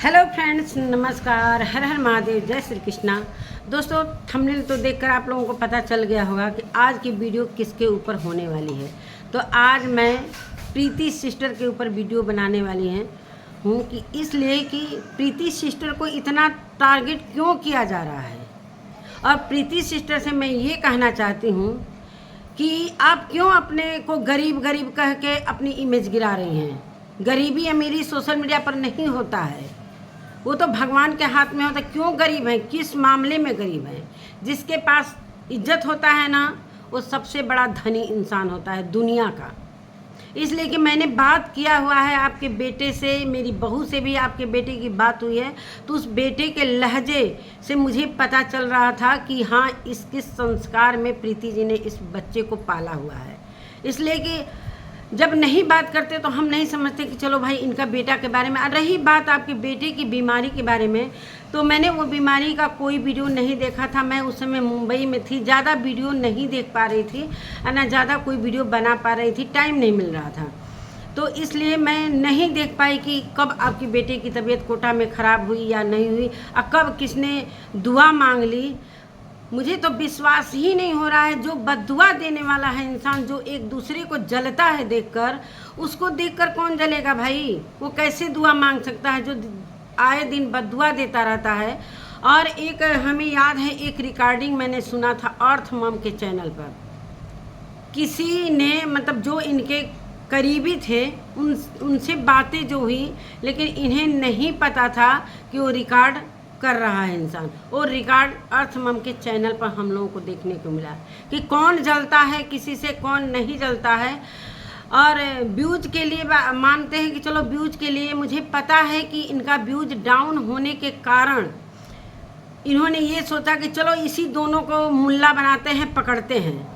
Hello friends, नमस्कार। हर हर महादेव, जय श्री कृष्णा। दोस्तों, थंबनेल तो देखकर आप लोगों को पता चल गया होगा कि आज की वीडियो किसके ऊपर होने वाली है। तो आज मैं प्रीति सिस्टर के ऊपर वीडियो बनाने वाली हूँ कि इसलिए कि प्रीति सिस्टर को इतना टारगेट क्यों किया जा रहा है। और प्रीति सिस्टर से मैं ये कहना चाहती हूँ कि आप क्यों अपने को गरीब गरीब कह के अपनी इमेज गिरा रही हैं। गरीबी अमीरी सोशल मीडिया पर नहीं होता है, वो तो भगवान के हाथ में होता है। क्यों गरीब है, किस मामले में गरीब है? जिसके पास इज्जत होता है ना, वो सबसे बड़ा धनी इंसान होता है दुनिया का। इसलिए कि मैंने बात किया हुआ है आपके बेटे से, मेरी बहू से भी आपके बेटे की बात हुई है, तो उस बेटे के लहजे से मुझे पता चल रहा था कि हाँ, इस किस संस्कार में प्रीति जी ने इस बच्चे को पाला हुआ है। इसलिए कि जब नहीं बात करते तो हम नहीं समझते कि चलो भाई इनका बेटा के बारे में। रही बात आपके बेटे की बीमारी के बारे में, तो मैंने वो बीमारी का कोई वीडियो नहीं देखा था। मैं उस समय मुंबई में थी, ज़्यादा वीडियो नहीं देख पा रही थी, ना ज़्यादा कोई वीडियो बना पा रही थी, टाइम नहीं मिल रहा था। तो इसलिए मैं नहीं देख पाई कि कब आपकी बेटे की तबीयत कोटा में ख़राब हुई या नहीं हुई, और कब किसने दुआ मांग ली। मुझे तो विश्वास ही नहीं हो रहा है। जो बद्दुआ देने वाला है इंसान, जो एक दूसरे को जलता है देखकर, उसको देखकर कौन जलेगा भाई? वो कैसे दुआ मांग सकता है जो आए दिन बद्दुआ देता रहता है। और एक हमें याद है, एक रिकॉर्डिंग मैंने सुना था अर्थ मम के चैनल पर। किसी ने मतलब जो इनके करीबी थे उनसे बातें जो हुई, लेकिन इन्हें नहीं पता था कि वो रिकॉर्ड कर रहा है इंसान। और रिकॉर्ड अर्थ मम के चैनल पर हम लोगों को देखने को मिला कि कौन जलता है किसी से, कौन नहीं जलता है। और व्यूज के लिए मानते हैं कि चलो व्यूज के लिए। मुझे पता है कि इनका व्यूज डाउन होने के कारण इन्होंने ये सोचा कि चलो इसी दोनों को मुल्ला बनाते हैं, पकड़ते हैं,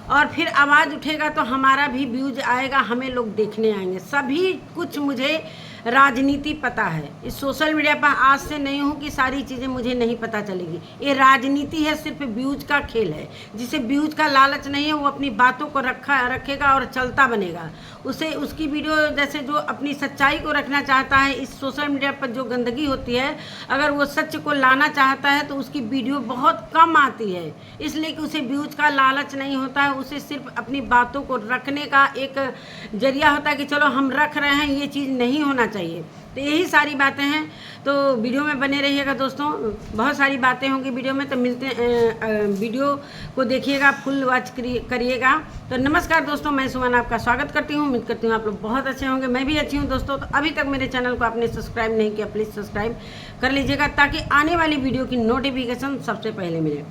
और फिर आवाज़ उठेगा तो हमारा भी व्यूज आएगा, हमें लोग देखने आएंगे। सभी कुछ मुझे राजनीति पता है। इस सोशल मीडिया पर आज से नहीं हूँ कि सारी चीज़ें मुझे नहीं पता चलेगी। ये राजनीति है, सिर्फ व्यूज का खेल है। जिसे व्यूज का लालच नहीं है वो अपनी बातों को रखेगा और चलता बनेगा। उसे उसकी वीडियो, जैसे जो अपनी सच्चाई को रखना चाहता है, इस सोशल मीडिया पर जो गंदगी होती है, अगर वो सच को लाना चाहता है तो उसकी वीडियो बहुत कम आती है। इसलिए कि उसे व्यूज का लालच नहीं होता है, उसे सिर्फ अपनी बातों को रखने का एक जरिया होता है कि चलो हम रख रहे हैं, ये चीज़ नहीं होना चाहिए। तो यही सारी बातें हैं। तो वीडियो में बने रहिएगा दोस्तों, बहुत सारी बातें होंगी वीडियो में। तो मिलते हैं, वीडियो को देखिएगा, फुल वॉच करिएगा। तो नमस्कार दोस्तों, मैं सुमन आपका स्वागत करती हूँ। उम्मीद करती हूँ आप लोग बहुत अच्छे होंगे, मैं भी अच्छी हूँ दोस्तों। तो अभी तक मेरे चैनल को आपने सब्सक्राइब नहीं किया, प्लीज़ सब्सक्राइब कर लीजिएगा ताकि आने वाली वीडियो की नोटिफिकेशन सबसे पहले मिले।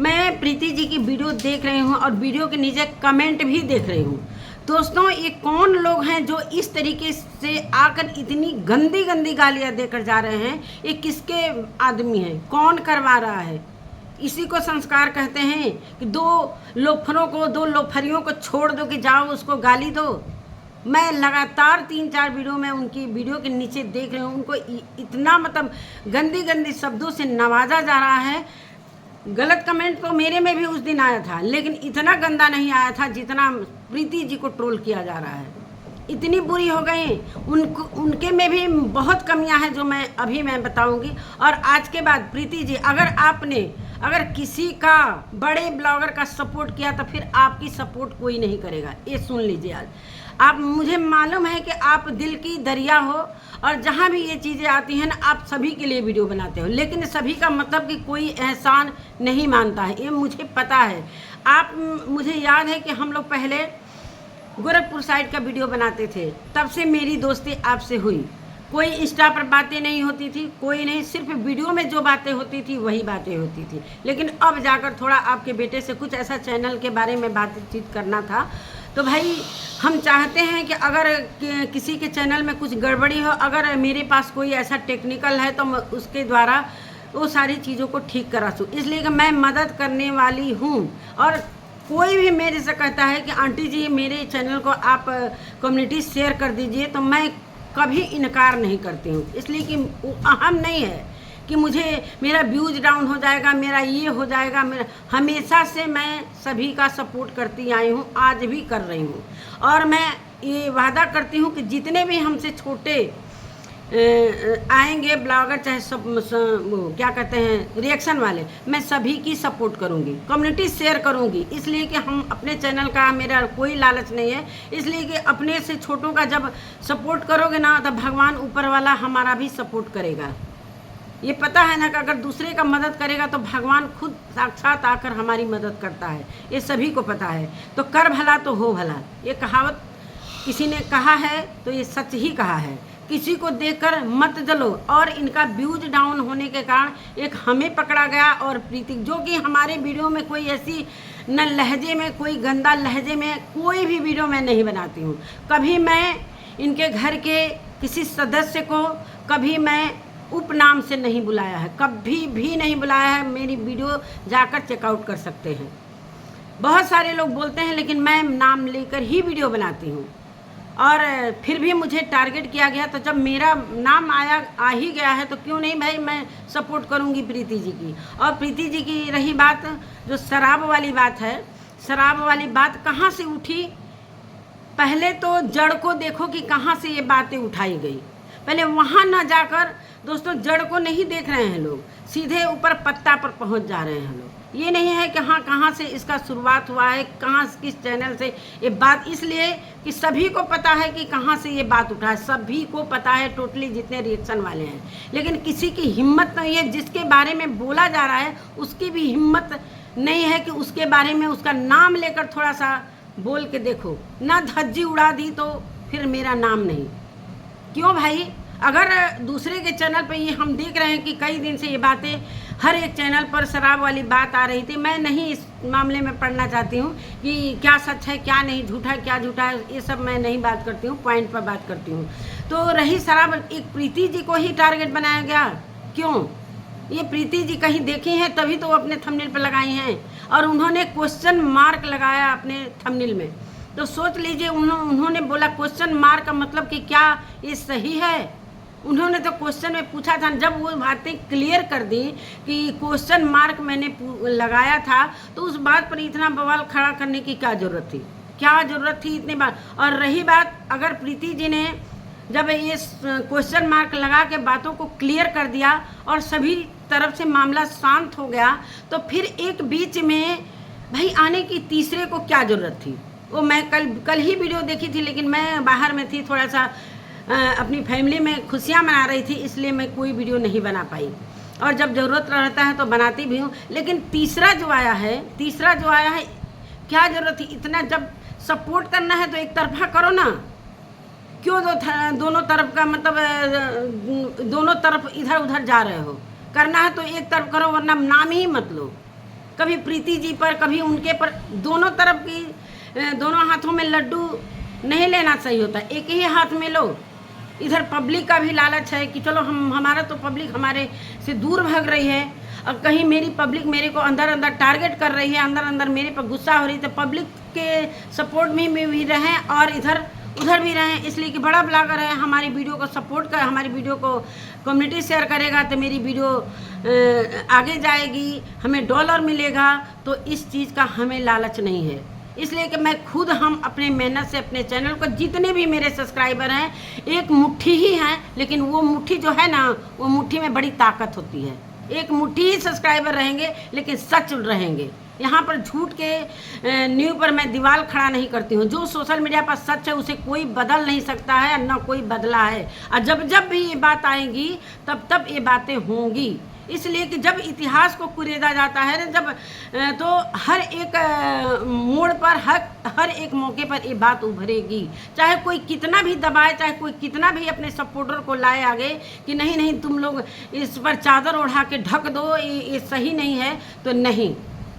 मैं प्रीति जी की वीडियो देख रही हूँ और वीडियो के नीचे कमेंट भी देख रही हूँ। दोस्तों, ये कौन लोग हैं जो इस तरीके से आकर इतनी गंदी गंदी गालियाँ देकर जा रहे हैं? ये किसके आदमी हैं? कौन करवा रहा है? इसी को संस्कार कहते हैं कि दो लोफरियों को छोड़ दो कि जाओ उसको गाली दो। मैं लगातार 3-4 वीडियो में उनकी वीडियो के नीचे देख रही हूँ, उनको इतना मतलब गंदी गंदी शब्दों से नवाजा जा रहा है। गलत कमेंट तो मेरे में भी उस दिन आया था, लेकिन इतना गंदा नहीं आया था जितना प्रीति जी को ट्रोल किया जा रहा है। इतनी बुरी हो गई। उनके में भी बहुत कमियां हैं जो मैं बताऊंगी। और आज के बाद प्रीति जी, अगर किसी का बड़े ब्लॉगर का सपोर्ट किया तो फिर आपकी सपोर्ट कोई नहीं करेगा। ये सुन लीजिए। आज आप, मुझे मालूम है कि आप दिल की दरिया हो और जहाँ भी ये चीज़ें आती हैं ना, आप सभी के लिए वीडियो बनाते हो, लेकिन सभी का मतलब कि कोई एहसान नहीं मानता है, ये मुझे पता है। मुझे याद है कि हम लोग पहले गोरखपुर साइड का वीडियो बनाते थे, तब से मेरी दोस्ती आपसे हुई। कोई इंस्टा पर बातें नहीं होती थी, कोई नहीं, सिर्फ वीडियो में जो बातें होती थी वही बातें होती थी। लेकिन अब जाकर थोड़ा आपके बेटे से कुछ ऐसा चैनल के बारे में बातचीत करना था। तो भाई, हम चाहते हैं कि अगर किसी के चैनल में कुछ गड़बड़ी हो, अगर मेरे पास कोई ऐसा टेक्निकल है तो मैं उसके द्वारा वो सारी चीज़ों को ठीक करा सकूँ। इसलिए कि मैं मदद करने वाली हूँ। और कोई भी मेरे से कहता है कि आंटी जी मेरे चैनल को आप कम्युनिटी शेयर कर दीजिए, तो मैं कभी इनकार नहीं करती हूँ। इसलिए कि अहम नहीं है कि मेरा व्यूज डाउन हो जाएगा, मेरा ये हो जाएगा। हमेशा से मैं सभी का सपोर्ट करती आई हूँ, आज भी कर रही हूँ। और मैं ये वादा करती हूँ कि जितने भी हमसे छोटे आएंगे ब्लॉगर चाहे वो क्या कहते हैं रिएक्शन वाले, मैं सभी की सपोर्ट करूंगी, कम्युनिटी शेयर करूंगी, इसलिए कि हम अपने चैनल का मेरा कोई लालच नहीं है, इसलिए कि अपने से छोटों का जब सपोर्ट करोगे ना तो भगवान ऊपर वाला हमारा भी सपोर्ट करेगा। ये पता है ना कि अगर दूसरे का मदद करेगा तो भगवान खुद साक्षात आकर हमारी मदद करता है, ये सभी को पता है। तो कर भला तो हो भला, ये कहावत किसी ने कहा है तो ये सच ही कहा है। किसी को देखकर मत जलो, और इनका व्यूज डाउन होने के कारण एक हमें पकड़ा गया और प्रीति, जो कि हमारे वीडियो में कोई ऐसी न लहजे में, कोई गंदा लहजे में कोई भी वीडियो मैं नहीं बनाती हूँ। कभी मैं इनके घर के किसी सदस्य को कभी मैं उपनाम से नहीं बुलाया है, कभी भी नहीं बुलाया है। मेरी वीडियो जाकर चेकआउट कर सकते हैं। बहुत सारे लोग बोलते हैं लेकिन मैं नाम लेकर ही वीडियो बनाती हूँ, और फिर भी मुझे टारगेट किया गया। तो जब मेरा नाम आ ही गया है तो क्यों नहीं भाई मैं सपोर्ट करूँगी प्रीति जी की। और प्रीति जी की रही बात, जो शराब वाली बात है, शराब वाली बात कहाँ से उठी, पहले तो जड़ को देखो कि कहाँ से ये बातें उठाई गई। पहले वहाँ ना जाकर दोस्तों जड़ को नहीं देख रहे हैं लोग, सीधे ऊपर पत्ता पर पहुँच जा रहे हैं लोग। ये नहीं है कि हाँ कहाँ से इसका शुरुआत हुआ है, कहाँ किस चैनल से ये बात, इसलिए कि सभी को पता है कि कहाँ से ये बात उठा है, सभी को पता है टोटली जितने रिएक्शन वाले हैं। लेकिन किसी की हिम्मत नहीं है, जिसके बारे में बोला जा रहा है उसकी भी हिम्मत नहीं है कि उसके बारे में उसका नाम लेकर थोड़ा सा बोल के देखो। ना धज्जी उड़ा दी तो फिर मेरा नाम नहीं। क्यों भाई, अगर दूसरे के चैनल पे ये हम देख रहे हैं कि कई दिन से ये बातें हर एक चैनल पर शराब वाली बात आ रही थी। मैं नहीं इस मामले में पढ़ना चाहती हूँ कि क्या सच है क्या नहीं, झूठा है क्या झूठा है, ये सब मैं नहीं बात करती हूँ, पॉइंट पर बात करती हूँ। तो रही शराब, एक प्रीति जी को ही टारगेट बनाया गया। क्यों, ये प्रीति जी कहीं देखी हैं तभी तो वो अपने थंबनेल पर लगाई हैं, और उन्होंने क्वेश्चन मार्क लगाया अपने थंबनेल में। तो सोच लीजिए, उन्होंने बोला क्वेश्चन मार्क का मतलब कि क्या ये सही है। उन्होंने तो क्वेश्चन में पूछा था, जब वो बातें क्लियर कर दी कि क्वेश्चन मार्क मैंने लगाया था, तो उस बात पर इतना बवाल खड़ा करने की क्या ज़रूरत थी, क्या ज़रूरत थी इतनी बात। और रही बात, अगर प्रीति जी ने जब ये क्वेश्चन मार्क लगा के बातों को क्लियर कर दिया और सभी तरफ से मामला शांत हो गया, तो फिर एक बीच में भाई आने की तीसरे को क्या ज़रूरत थी। वो मैं कल ही वीडियो देखी थी, लेकिन मैं बाहर में थी, थोड़ा सा अपनी फैमिली में खुशियाँ मना रही थी, इसलिए मैं कोई वीडियो नहीं बना पाई। और जब ज़रूरत रहता है तो बनाती भी हूँ। लेकिन तीसरा जो आया है क्या ज़रूरत थी इतना। जब सपोर्ट करना है तो एक तरफा करो ना, क्यों दोनों तरफ का मतलब दोनों तरफ इधर उधर जा रहे हो। करना है तो एक तरफ करो, वरना नाम ही मत लो। कभी प्रीति जी पर कभी उनके पर, दोनों तरफ की दोनों हाथों में लड्डू नहीं लेना सही होता, एक ही हाथ में लो। इधर पब्लिक का भी लालच है कि चलो हमारा तो पब्लिक हमारे से दूर भाग रही है, और कहीं मेरी पब्लिक मेरे को अंदर अंदर टारगेट कर रही है, अंदर अंदर मेरे पर गुस्सा हो रही है। तो पब्लिक के सपोर्ट में भी रहें और इधर उधर भी रहें, इसलिए कि बड़ा ब्लॉगर है, हमारी वीडियो को सपोर्ट कर, हमारी वीडियो को कम्युनिटी शेयर करेगा तो मेरी वीडियो आगे जाएगी, हमें डॉलर मिलेगा। तो इस चीज़ का हमें लालच नहीं है, इसलिए कि मैं खुद हम अपने मेहनत से अपने चैनल को, जितने भी मेरे सब्सक्राइबर हैं एक मुट्ठी ही हैं, लेकिन वो मुट्ठी जो है ना, वो मुट्ठी में बड़ी ताकत होती है। एक मुट्ठी ही सब्सक्राइबर रहेंगे लेकिन सच रहेंगे। यहाँ पर झूठ के न्यू पर मैं दीवार खड़ा नहीं करती हूँ। जो सोशल मीडिया पर सच है उसे कोई बदल नहीं सकता है, ना कोई बदला है। और जब भी ये बात आएगी तब ये बातें होंगी। इसलिए कि जब इतिहास को कुरेदा जाता है ना, जब तो हर एक मोड़ पर हर एक मौके पर ये बात उभरेगी। चाहे कोई कितना भी दबाए, चाहे कोई कितना भी अपने सपोर्टर को लाए आगे कि नहीं तुम लोग इस पर चादर ओढ़ा के ढक दो, ये सही नहीं है, तो नहीं,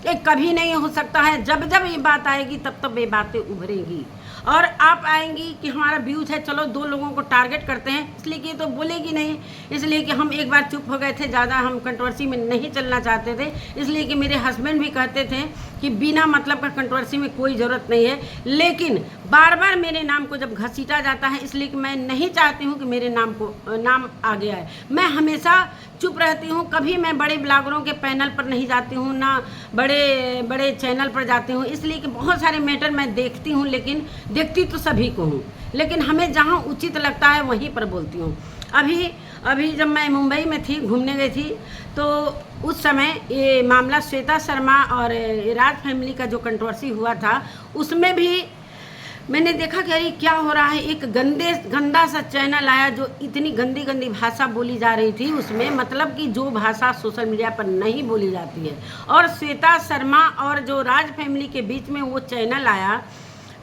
ये कभी नहीं हो सकता है। जब ये बात आएगी तब ये बातें उभरेंगी। और आप आएंगी कि हमारा व्यूज है, चलो 2 लोगों को टारगेट करते हैं, इसलिए कि ये तो बोलेगी नहीं। इसलिए कि हम एक बार चुप हो गए थे, ज़्यादा हम कंट्रोवर्सी में नहीं चलना चाहते थे। इसलिए कि मेरे हस्बैंड भी कहते थे कि बिना मतलब का कंट्रोवर्सी में कोई ज़रूरत नहीं है। लेकिन बार बार मेरे नाम को जब घसीटा जाता है, इसलिए कि मैं नहीं चाहती हूँ कि मेरे नाम आगे आए। मैं हमेशा चुप रहती हूँ। कभी मैं बड़े ब्लॉगरों के पैनल पर नहीं जाती हूँ, ना बड़े चैनल पर जाती हूँ, इसलिए कि बहुत सारे मैटर मैं देखती हूँ, लेकिन देखती तो सभी को हूँ, लेकिन हमें जहाँ उचित लगता है वहीं पर बोलती हूँ। अभी अभी जब मैं मुंबई में थी, घूमने गई थी, तो उस समय ये मामला श्वेता शर्मा और राज फैमिली का जो कंट्रोवर्सी हुआ था, उसमें भी मैंने देखा कि अरे क्या हो रहा है। एक गंदा सा चैनल आया जो इतनी गंदी गंदी भाषा बोली जा रही थी उसमें, मतलब कि जो भाषा सोशल मीडिया पर नहीं बोली जाती है। और श्वेता शर्मा और जो राज फैमिली के बीच में वो चैनल आया,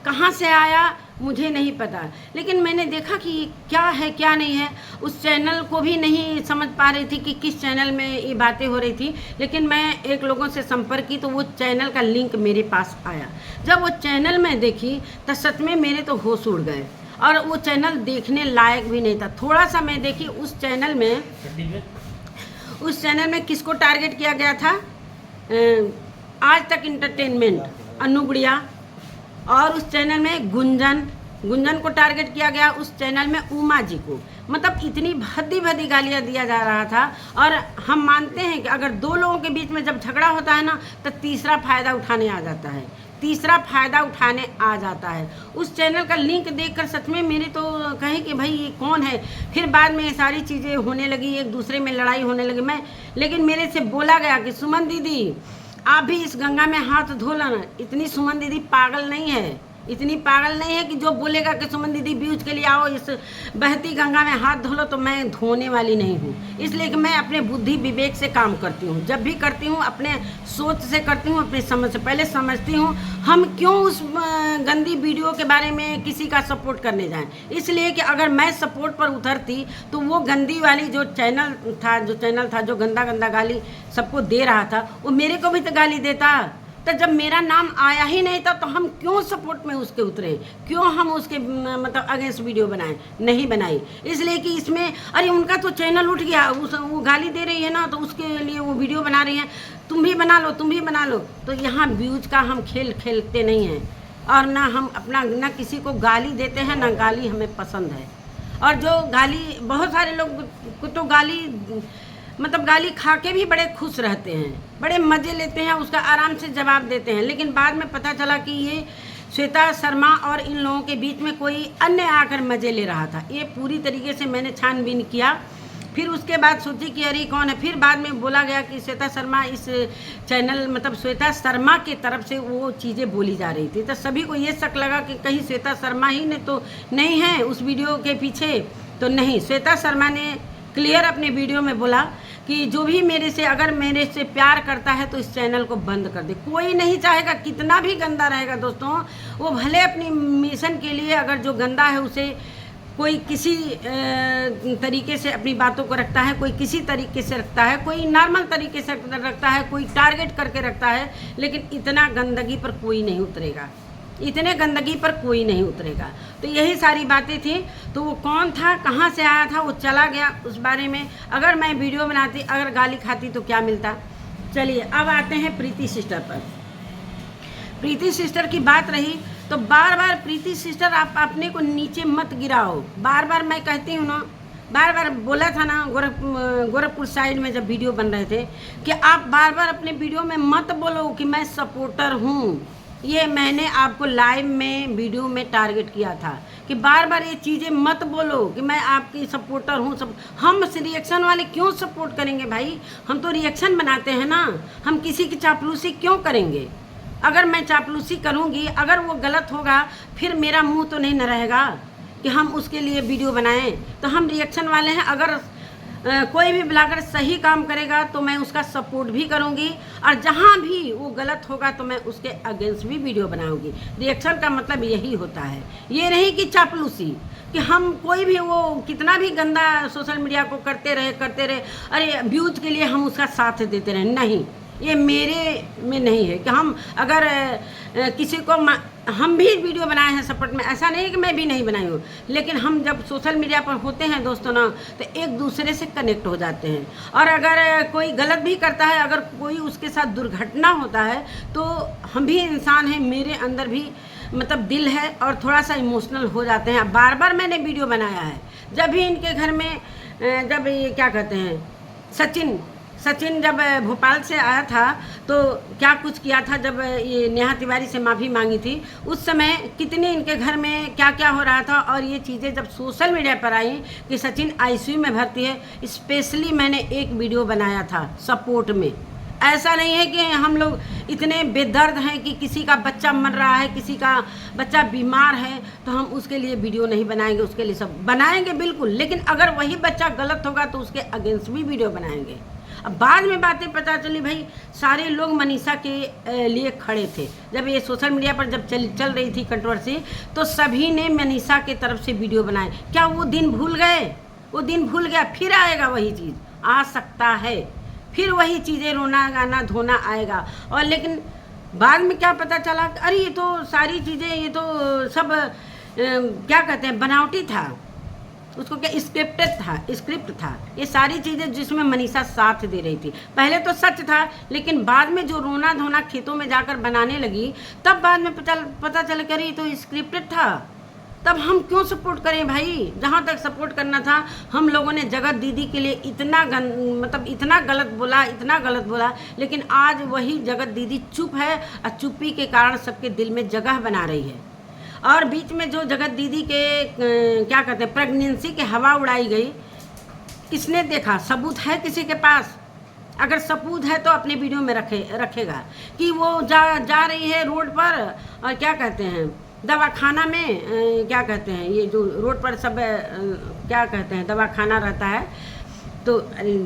कहाँ से आया मुझे नहीं पता, लेकिन मैंने देखा कि क्या है क्या नहीं है। उस चैनल को भी नहीं समझ पा रही थी कि किस चैनल में ये बातें हो रही थी, लेकिन मैं एक लोगों से संपर्क की तो वो चैनल का लिंक मेरे पास आया। जब वो चैनल मैं देखी तो सच में मेरे तो होश उड़ गए, और वो चैनल देखने लायक भी नहीं था। थोड़ा सा मैं देखी उस चैनल में किसको टारगेट किया गया था, आज तक इंटरटेनमेंट, अनु गुड़िया, और उस चैनल में गुंजन को टारगेट किया गया, उस चैनल में उमा जी को। मतलब इतनी भद्दी गालियाँ दिया जा रहा था। और हम मानते हैं कि अगर दो लोगों के बीच में जब झगड़ा होता है ना, तो तीसरा फ़ायदा उठाने आ जाता है। उस चैनल का लिंक देखकर सच में मेरे तो कहे कि भाई ये कौन है। फिर बाद में ये सारी चीज़ें होने लगी, एक दूसरे में लड़ाई होने लगी। लेकिन मेरे से बोला गया कि सुमन दीदी आप भी इस गंगा में हाथ धो लेना। इतनी सुमन दीदी पागल नहीं है कि जो बोलेगा कि सुमन दीदी व्यूज के लिए आओ इस बहती गंगा में हाथ धो लो, तो मैं धोने वाली नहीं हूँ। इसलिए कि मैं अपने बुद्धि विवेक से काम करती हूँ। जब भी करती हूँ अपने सोच से करती हूँ, अपनी समझ से। पहले समझती हूँ हम क्यों उस गंदी वीडियो के बारे में किसी का सपोर्ट करने जाएं। इसलिए कि अगर मैं सपोर्ट पर उतरती तो वो गंदी वाली जो चैनल था जो गंदा गाली सबको दे रहा था, वो मेरे को भी तो गाली देता। तो जब मेरा नाम आया ही नहीं था तो हम क्यों सपोर्ट में उसके उतरे, क्यों हम उसके मतलब अगेंस्ट वीडियो बनाए, नहीं बनाई। इसलिए कि इसमें अरे उनका तो चैनल उठ गया, वो गाली दे रही है ना, तो उसके लिए वो वीडियो बना रही हैं, तुम भी बना लो। तो यहाँ व्यूज का हम खेल खेलते नहीं हैं, और ना हम ना किसी को गाली देते हैं, ना गाली हमें पसंद है। और जो गाली, बहुत सारे लोग को तो गाली खा के भी बड़े खुश रहते हैं, बड़े मज़े लेते हैं, उसका आराम से जवाब देते हैं। लेकिन बाद में पता चला कि ये श्वेता शर्मा और इन लोगों के बीच में कोई अन्य आकर मज़े ले रहा था। ये पूरी तरीके से मैंने छानबीन किया। फिर उसके बाद सोची कि अरे कौन है। फिर बाद में बोला गया कि श्वेता शर्मा इस चैनल मतलब श्वेता शर्मा की तरफ से वो चीज़ें बोली जा रही थी। तो सभी को ये शक लगा कि कहीं श्वेता शर्मा ही ने तो नहीं है उस वीडियो के पीछे। तो नहीं, श्वेता शर्मा ने क्लियर अपने वीडियो में बोला कि जो भी अगर मेरे से प्यार करता है तो इस चैनल को बंद कर दे। कोई नहीं चाहेगा, कितना भी गंदा रहेगा दोस्तों, वो भले अपनी मिशन के लिए अगर जो गंदा है उसे कोई किसी तरीके से अपनी बातों को रखता है, कोई किसी तरीके से रखता है, कोई नॉर्मल तरीके से रखता है, कोई टारगेट करके रखता है, लेकिन इतना गंदगी पर कोई नहीं उतरेगा, इतने गंदगी पर कोई नहीं उतरेगा। तो यही सारी बातें थी। तो वो कौन था, कहाँ से आया था, वो चला गया, उस बारे में अगर मैं वीडियो बनाती, अगर गाली खाती तो क्या मिलता। चलिए अब आते हैं प्रीति सिस्टर पर। प्रीति सिस्टर की बात रही तो बार बार प्रीति सिस्टर आप अपने को नीचे मत गिराओ। बार बार मैं कहती हूँ ना, बार बार बोला था ना गोरखपुर साइड में जब वीडियो बन रहे थे कि आप बार बार अपने वीडियो में मत बोलो कि मैं सपोर्टर हूँ। ये मैंने आपको लाइव में वीडियो में टारगेट किया था कि बार बार ये चीज़ें मत बोलो कि मैं आपकी सपोर्टर हूँ। हम रिएक्शन वाले क्यों सपोर्ट करेंगे भाई, हम तो रिएक्शन बनाते हैं ना, हम किसी की चापलूसी क्यों करेंगे। अगर मैं चापलूसी करूँगी, अगर वो गलत होगा, फिर मेरा मुंह तो नहीं न रहेगा कि हम उसके लिए वीडियो बनाएं। तो हम रिएक्शन वाले हैं। अगर कोई भी ब्लॉगर सही काम करेगा तो मैं उसका सपोर्ट भी करूंगी, और जहां भी वो गलत होगा तो मैं उसके अगेंस्ट भी वीडियो बनाऊंगी। रिएक्शन का मतलब यही होता है, ये नहीं कि चापलूसी कि हम कोई भी वो कितना भी गंदा सोशल मीडिया को करते रहे, अरे व्यूज के लिए हम उसका साथ देते रहे। नहीं, ये मेरे में नहीं है कि हम अगर किसी को हम भी वीडियो बनाए हैं सपोर्ट में, ऐसा नहीं है कि मैं भी नहीं बनाई हूँ, लेकिन हम जब सोशल मीडिया पर होते हैं दोस्तों ना, तो एक दूसरे से कनेक्ट हो जाते हैं। और अगर कोई गलत भी करता है, अगर कोई उसके साथ दुर्घटना होता है, तो हम भी इंसान हैं, मेरे अंदर भी मतलब दिल है और थोड़ा सा इमोशनल हो जाते हैं। बार बार मैंने वीडियो बनाया है, जब भी इनके घर में जब ये क्या कहते हैं सचिन जब भोपाल से आया था तो क्या कुछ किया था, जब ये नेहा तिवारी से माफ़ी मांगी थी उस समय कितने इनके घर में क्या क्या हो रहा था। और ये चीज़ें जब सोशल मीडिया पर आई कि सचिन आईसीयू में भर्ती है, स्पेशली मैंने एक वीडियो बनाया था सपोर्ट में। ऐसा नहीं है कि हम लोग इतने बेदर्द हैं कि किसी का बच्चा मर रहा है, किसी का बच्चा बीमार है तो हम उसके लिए वीडियो नहीं बनाएंगे, उसके लिए सब बनाएंगे बिल्कुल, लेकिन अगर वही बच्चा गलत होगा तो उसके अगेंस्ट भी वीडियो बनाएंगे। अब बाद में बातें पता चली भाई सारे लोग मनीषा के लिए खड़े थे। जब ये सोशल मीडिया पर जब चल रही थी कंट्रोवर्सी तो सभी ने मनीषा के तरफ से वीडियो बनाए। क्या वो दिन भूल गए? वो दिन भूल गया, फिर आएगा वही चीज़, आ सकता है फिर वही चीज़ें, रोना गाना धोना आएगा। और लेकिन बाद में क्या पता चला, अरे ये तो सारी चीज़ें, ये तो सब क्या कहते हैं, बनावटी था, उसको क्या स्क्रिप्ट था। ये सारी चीज़ें जिसमें मनीषा साथ दे रही थी। पहले तो सच था, लेकिन बाद में जो रोना धोना खेतों में जाकर बनाने लगी तब बाद में पता चला कि अरे ये तो स्क्रिप्टेड था। तब हम क्यों सपोर्ट करें भाई? जहाँ तक सपोर्ट करना था हम लोगों ने जगत दीदी के लिए इतना गलत बोला, लेकिन आज वही जगत दीदी चुप है और चुप्पी के कारण सबके दिल में जगह बना रही है। और बीच में जो जगत दीदी के क्या कहते हैं प्रेगनेंसी की हवा उड़ाई गई, किसने देखा? सबूत है किसी के पास? अगर सबूत है तो अपने वीडियो में रखेगा कि वो जा रही है रोड पर और क्या कहते हैं दवाखाना में, क्या कहते हैं ये जो रोड पर सब क्या कहते हैं दवाखाना रहता है। तो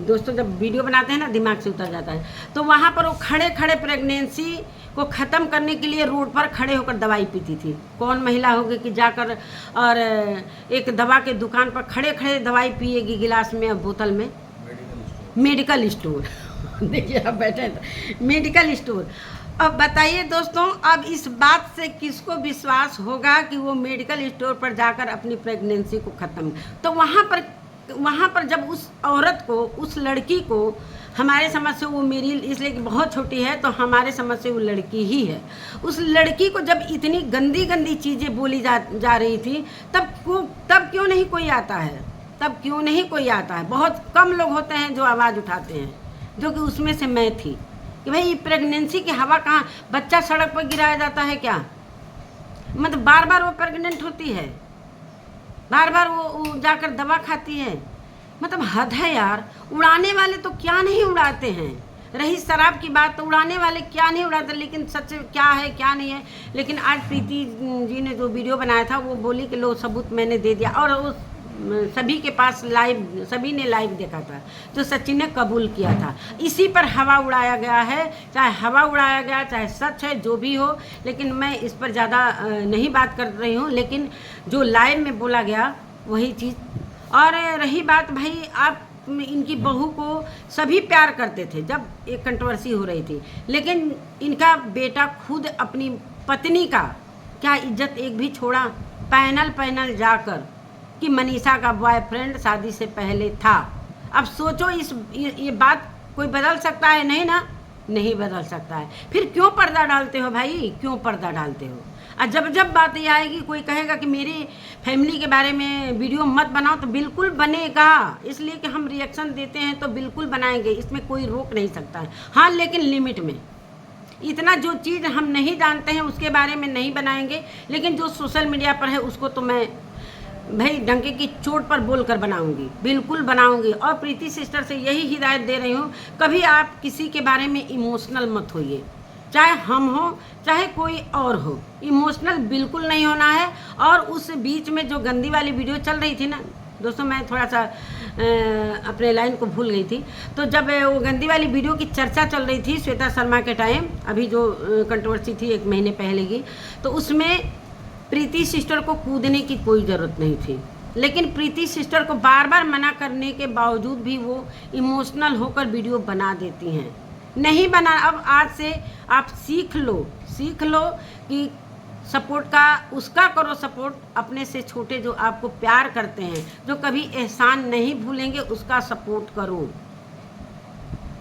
दोस्तों जब वीडियो बनाते हैं ना दिमाग से उतर जाता है। तो वहाँ पर वो खड़े प्रेगनेंसी को ख़त्म करने के लिए रोड पर खड़े होकर दवाई पीती थी। कौन महिला होगी कि जाकर और एक दवा के दुकान पर खड़े दवाई पिएगी गिलास में और बोतल में? मेडिकल स्टोर देखिए आप बैठे हैं तो मेडिकल स्टोर। अब बताइए दोस्तों, अब इस बात से किसको विश्वास होगा कि वो मेडिकल स्टोर पर जाकर अपनी प्रेगनेंसी को ख़त्म। तो वहाँ पर जब उस औरत को, उस लड़की को, हमारे समझ से वो मेरी इसलिए कि बहुत छोटी है तो हमारे समझ से वो लड़की ही है, उस लड़की को जब इतनी गंदी चीज़ें बोली जा रही थी तब क्यों नहीं कोई आता है? तब क्यों नहीं कोई आता है? बहुत कम लोग होते हैं जो आवाज़ उठाते हैं, जो कि उसमें से मैं थी कि भाई प्रेगनेंसी की हवा कहाँ? बच्चा सड़क पर गिराया जाता है क्या? मतलब बार वो प्रेग्नेंट होती है, बार वो जाकर दवा खाती है। मतलब हद है यार। उड़ाने वाले तो क्या नहीं उड़ाते हैं। रही शराब की बात तो उड़ाने वाले क्या नहीं उड़ाते, लेकिन सच क्या है क्या नहीं है। लेकिन आज प्रीति जी ने जो वीडियो बनाया था वो बोली कि लो सबूत मैंने दे दिया, और उस सभी के पास लाइव, सभी ने लाइव देखा था, जो सचिन ने कबूल किया था। इसी पर हवा उड़ाया गया है, चाहे हवा उड़ाया गया चाहे सच है जो भी हो, लेकिन मैं इस पर ज़्यादा नहीं बात कर रही हूँ। लेकिन जो लाइव में बोला गया वही चीज़। और रही बात भाई, आप इनकी बहू को सभी प्यार करते थे जब एक कंट्रोवर्सी हो रही थी, लेकिन इनका बेटा खुद अपनी पत्नी का क्या इज्जत एक भी छोड़ा, पैनल जाकर कि मनीषा का बॉयफ्रेंड शादी से पहले था। अब सोचो ये बात कोई बदल सकता है? नहीं ना, नहीं बदल सकता है। फिर क्यों पर्दा डालते हो भाई, क्यों पर्दा डालते हो? और जब बात ये आएगी कोई कहेगा कि मेरी फैमिली के बारे में वीडियो मत बनाओ, तो बिल्कुल बनेगा, इसलिए कि हम रिएक्शन देते हैं तो बिल्कुल बनाएंगे, इसमें कोई रोक नहीं सकता है। हाँ, लेकिन लिमिट में। इतना जो चीज़ हम नहीं जानते हैं उसके बारे में नहीं बनाएंगे, लेकिन जो सोशल मीडिया पर है उसको तो मैं भाई डंके की चोट पर बोलकर बनाऊंगी, बिल्कुल बनाऊंगी। और प्रीति सिस्टर से यही हिदायत दे रही हूँ, कभी आप किसी के बारे में इमोशनल मत होइए, चाहे हम हो चाहे कोई और हो, इमोशनल बिल्कुल नहीं होना है। और उस बीच में जो गंदी वाली वीडियो चल रही थी ना दोस्तों, मैं थोड़ा सा अपने लाइन को भूल गई थी। तो जब वो गंदी वाली वीडियो की चर्चा चल रही थी श्वेता शर्मा के टाइम, अभी जो कंट्रोवर्सी थी 1 महीने पहले की, तो उसमें प्रीति सिस्टर को कूदने की कोई ज़रूरत नहीं थी, लेकिन प्रीति सिस्टर को बार मना करने के बावजूद भी वो इमोशनल होकर वीडियो बना देती हैं। नहीं बना, अब आज से आप सीख लो कि सपोर्ट का उसका करो सपोर्ट, अपने से छोटे जो आपको प्यार करते हैं, जो कभी एहसान नहीं भूलेंगे, उसका सपोर्ट करो।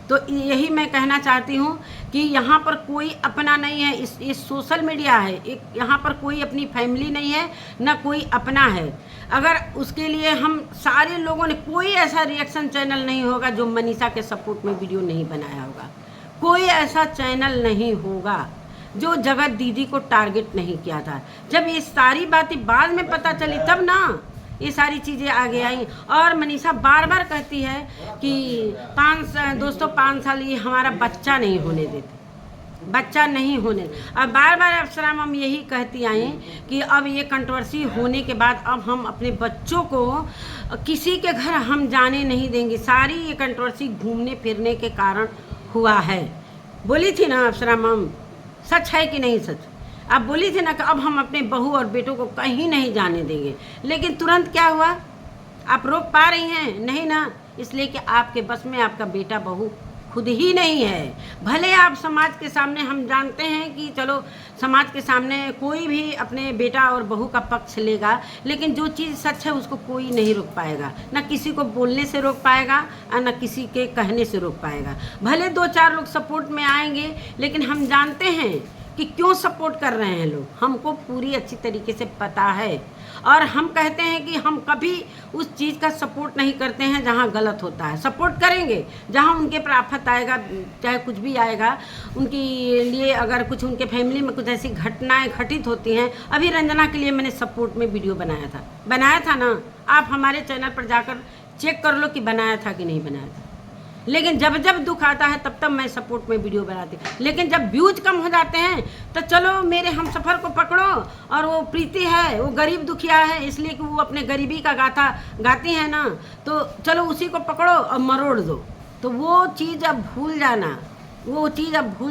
तो यही मैं कहना चाहती हूँ कि यहाँ पर कोई अपना नहीं है, ये सोशल मीडिया है, एक यहाँ पर कोई अपनी फैमिली नहीं है, ना कोई अपना है। अगर उसके लिए हम सारे लोगों ने, कोई ऐसा रिएक्शन चैनल नहीं होगा जो मनीषा के सपोर्ट में वीडियो नहीं बनाया होगा, कोई ऐसा चैनल नहीं होगा जो जगत दीदी को टारगेट नहीं किया था। जब ये सारी बातें बाद में पता चली तब ना ये सारी चीज़ें आगे आई। और मनीषा बार बार कहती है कि 5 साल ये हमारा बच्चा नहीं होने देते, बच्चा नहीं होने। अब बार बार अप्सरा मैम यही कहती आई कि अब ये कंट्रोवर्सी होने के बाद अब हम अपने बच्चों को किसी के घर हम जाने नहीं देंगे। सारी ये कंट्रोवर्सी घूमने फिरने के कारण हुआ है। बोली थी ना अप्सरा मैम, सच है कि नहीं सच? आप बोली थी ना कि अब हम अपने बहू और बेटों को कहीं नहीं जाने देंगे, लेकिन तुरंत क्या हुआ? आप रोक पा रही हैं? नहीं ना, इसलिए कि आपके बस में आपका बेटा बहू खुद ही नहीं है। भले आप समाज के सामने, हम जानते हैं कि चलो समाज के सामने कोई भी अपने बेटा और बहू का पक्ष लेगा, लेकिन जो चीज़ सच है उसको कोई नहीं रोक पाएगा, ना किसी को बोलने से रोक पाएगा और ना किसी के कहने से रोक पाएगा। भले 2-4 लोग सपोर्ट में आएंगे, लेकिन हम जानते हैं कि क्यों सपोर्ट कर रहे हैं लोग, हमको पूरी अच्छी तरीके से पता है। और हम कहते हैं कि हम कभी उस चीज़ का सपोर्ट नहीं करते हैं जहाँ गलत होता है। सपोर्ट करेंगे जहाँ उनके पर आफत आएगा, चाहे कुछ भी आएगा, उनके लिए अगर कुछ उनके फैमिली में कुछ ऐसी घटनाएं घटित होती हैं। अभी रंजना के लिए मैंने सपोर्ट में वीडियो बनाया था ना, आप हमारे चैनल पर जाकर चेक कर लो कि बनाया था कि नहीं बनाया था। लेकिन जब जब दुख आता है तब तब मैं सपोर्ट में वीडियो बनाती हूँ। लेकिन जब व्यूज कम हो जाते हैं तो चलो मेरे हम सफ़र को पकड़ो, और वो प्रीति है, वो गरीब दुखिया है, इसलिए कि वो अपने गरीबी का गाथा गाती है ना, तो चलो उसी को पकड़ो और मरोड़ दो। तो वो चीज़ अब भूल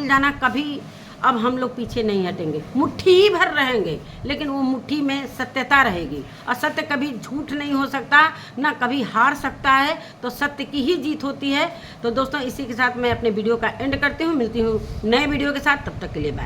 जाना, कभी अब हम लोग पीछे नहीं हटेंगे, मुट्ठी ही भर रहेंगे, लेकिन वो मुट्ठी में सत्यता रहेगी। और सत्य कभी झूठ नहीं हो सकता, ना कभी हार सकता है, तो सत्य की ही जीत होती है। तो दोस्तों, इसी के साथ मैं अपने वीडियो का एंड करती हूँ। मिलती हूँ नए वीडियो के साथ, तब तक के लिए बाय।